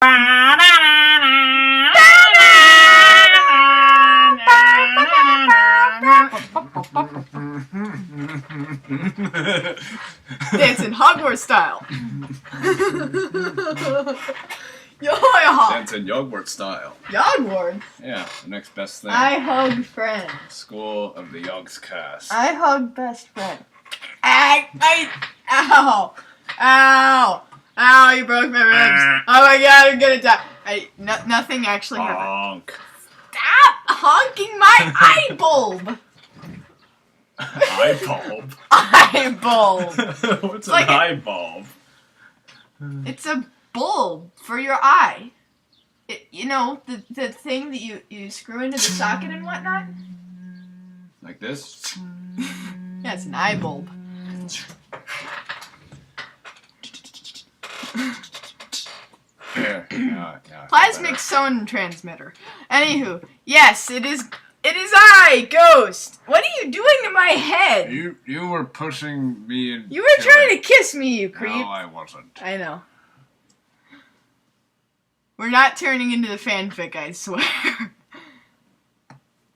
Dancing Hogwarts style. Dancing Hogwarts style. Hogwarts? Yeah, the next best thing. I hug friends. School of the Yogs cast. I hug best friend. Ow! Ow! Ow, you broke my ribs. Oh my god, I'm gonna die. Nothing actually happened. Honk. Stop honking my eye bulb! Eye bulb? Eye bulb! What's an eye bulb? It's a bulb for your eye. You know, the thing that you screw into the socket and whatnot? Like this? Yeah, it's an eye bulb. There. Plasmic sound transmitter. Anywho, yes, it is I, Ghost. What are you doing to my head? You were pushing me and you were trying to kiss me, you creep. No, I wasn't. I know. We're not turning into the fanfic, I swear.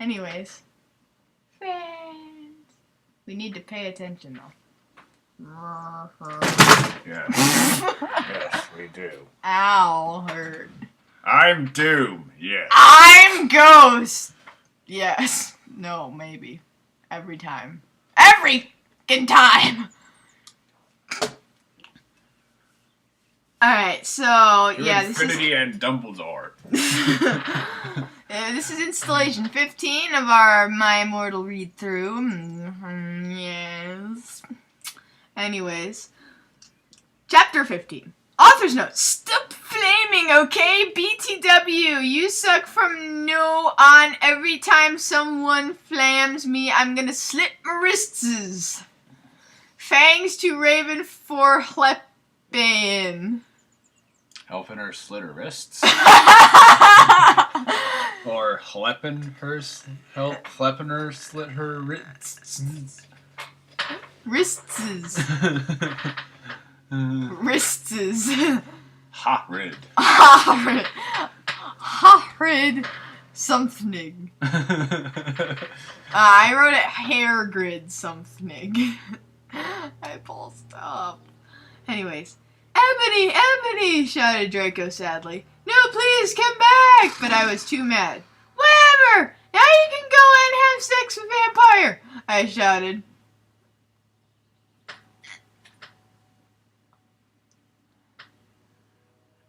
Anyways. Friends. We need to pay attention, though. Yes. Yes, we do. Ow, hurt. I'm Doom, yes. I'm Ghost! Yes. No, maybe. Every time. Every fucking time! Alright, so, yeah, this is... Infinity and Dumbledore. This is installation 15 of our My Immortal read-through. Yes. Anyways. Chapter 15. Author's note. Stop flaming, okay? BTW. You suck from now on. Every time someone flams me, I'm gonna slit my wrists. Fangs to Raven for Hlepen. Helping her slit her wrists? Or helping her slit her wrists? Wrists. Wrists. Horrid. Horrid. Horrid something. I wrote it hair grid something. I pulsed up. Anyways. Ebony, Ebony, shouted Draco sadly. No, please, come back! But I was too mad. Whatever! Now you can go and have sex with Vampire! I shouted.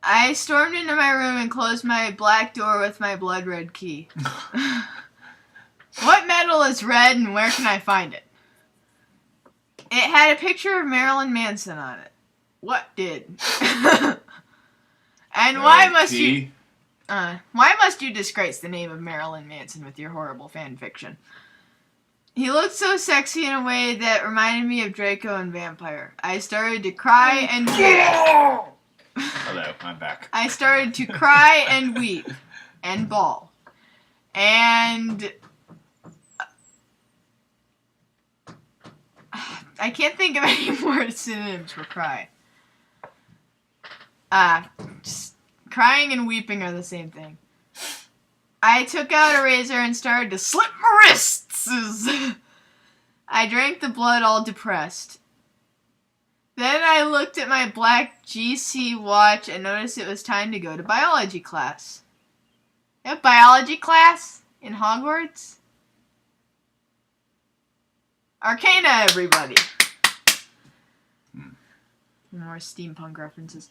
I stormed into my room and closed my black door with my blood red key. What metal is red and where can I find it? It had a picture of Marilyn Manson on it. What did? And why must you disgrace the name of Marilyn Manson with your horrible fan fiction? He looked so sexy in a way that reminded me of Draco and Vampire. I started to cry and weep. Hello, I'm back. I started to cry and weep and bawl. And I can't think of any more synonyms for cry. Just crying and weeping are the same thing. I took out a razor and started to slit my wrists. I drank the blood all depressed. Then I looked at my black GC watch and noticed it was time to go to biology class. You have biology class in Hogwarts? Arcana, everybody. More steampunk references.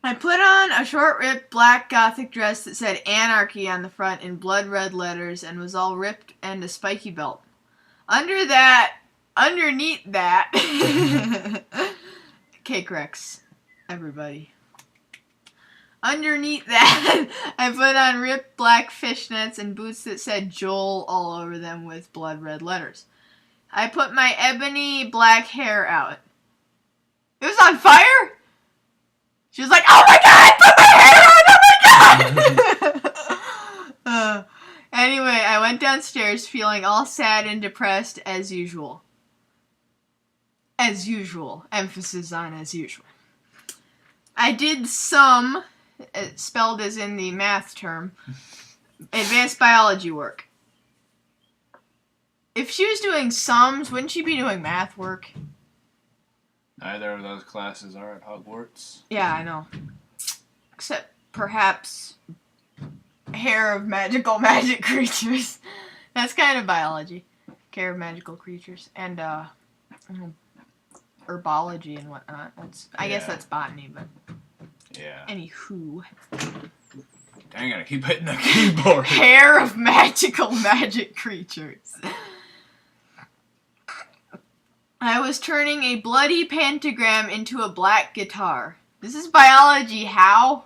I put on a short-ripped black gothic dress that said Anarchy on the front in blood red letters and was all ripped and a spiky belt. Underneath that, Cake Rex, everybody. Underneath that, I put on ripped black fishnets and boots that said Joel all over them with blood red letters. I put my ebony black hair out. It was on fire? She was like, oh my god, put my hair on, oh my god! Anyway, I went downstairs feeling all sad and depressed as usual. As usual. Emphasis on as usual. I did some spelled as in the math term. Advanced biology work. If she was doing sums, wouldn't she be doing math work? Neither of those classes are at Hogwarts. Yeah, I know. Except perhaps hair of magic creatures. That's kind of biology. Care of magical creatures. And herbology and whatnot. I guess that's botany, but yeah. Anywho. Dang it, I keep hitting the keyboard. Hair of magic creatures. I was turning a bloody pentagram into a black guitar. This is biology, how?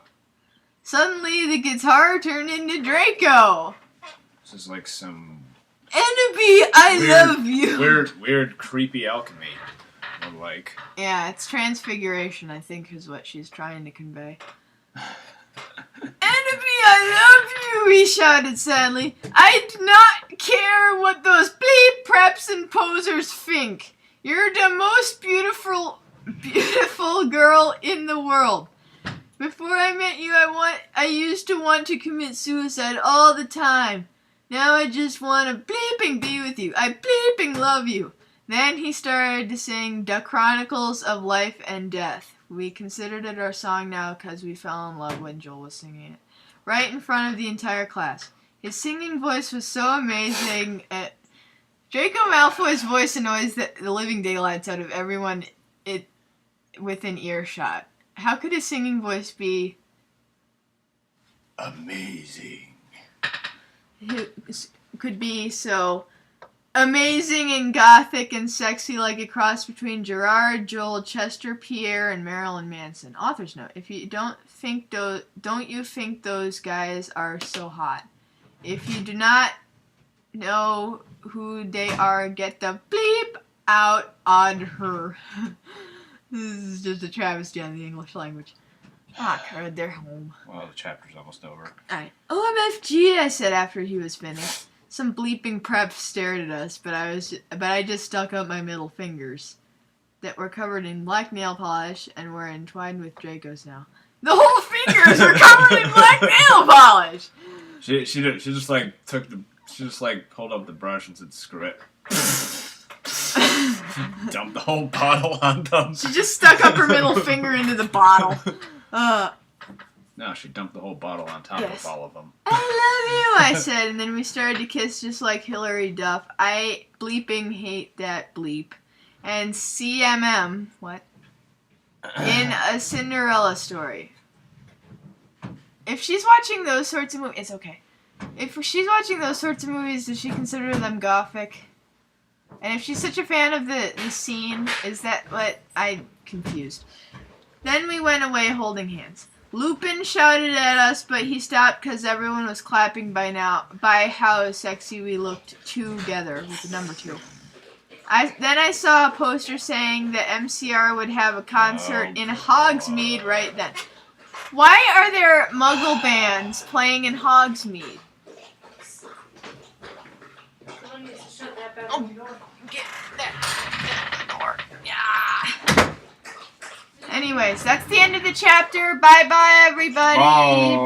Suddenly the guitar turned into Draco. This is like some... Enemy, I love you. Weird, creepy alchemy. Or like... Yeah, it's transfiguration, I think, is what she's trying to convey. Enemy, I love you, he shouted sadly. I do not care what those bleep preps and posers think. You're the most beautiful girl in the world. Before I met you, I used to want to commit suicide all the time. Now I just want to bleeping be with you. I bleeping love you. Then he started to sing The Chronicles of Life and Death. We considered it our song now because we fell in love when Joel was singing it. Right in front of the entire class. His singing voice was so amazing. Draco Malfoy's voice annoys the living daylights out of everyone within earshot. How could his singing voice be amazing? It could be so amazing and gothic and sexy, like a cross between Gerard, Joel, Chester, Pierre, and Marilyn Manson. Author's note: if you don't you think those guys are so hot? If you do not know who they are, get the bleep out on her. This is just a travesty on the English language. Ah, crud, they're home. Well, the chapter's almost over. Alright. OMFG, I said after he was finished. Some bleeping prep stared at us, but I just stuck up my middle fingers that were covered in black nail polish and were entwined with Draco's now. The whole fingers were covered in black nail polish. She just pulled up the brush and said, "Screw it." Dumped the whole bottle on them. She just stuck up her middle finger into the bottle. No, she dumped the whole bottle on top of all of them. I love you, I said, and then we started to kiss just like Hilary Duff. I bleeping hate that bleep. And CMM, what? In A Cinderella Story. If she's watching those sorts of movies, it's okay. If she's watching those sorts of movies, does she consider them gothic? And if she's such a fan of the scene, is that what? I'm confused. Then we went away holding hands. Lupin shouted at us, but he stopped because everyone was clapping by how sexy we looked together with the number 2. Then I saw a poster saying that MCR would have a concert in Hogsmeade right then. Why are there Muggle bands playing in Hogsmeade? Oh, get that door. Yeah. Anyways, that's the end of the chapter. Bye-bye, everybody. Bye.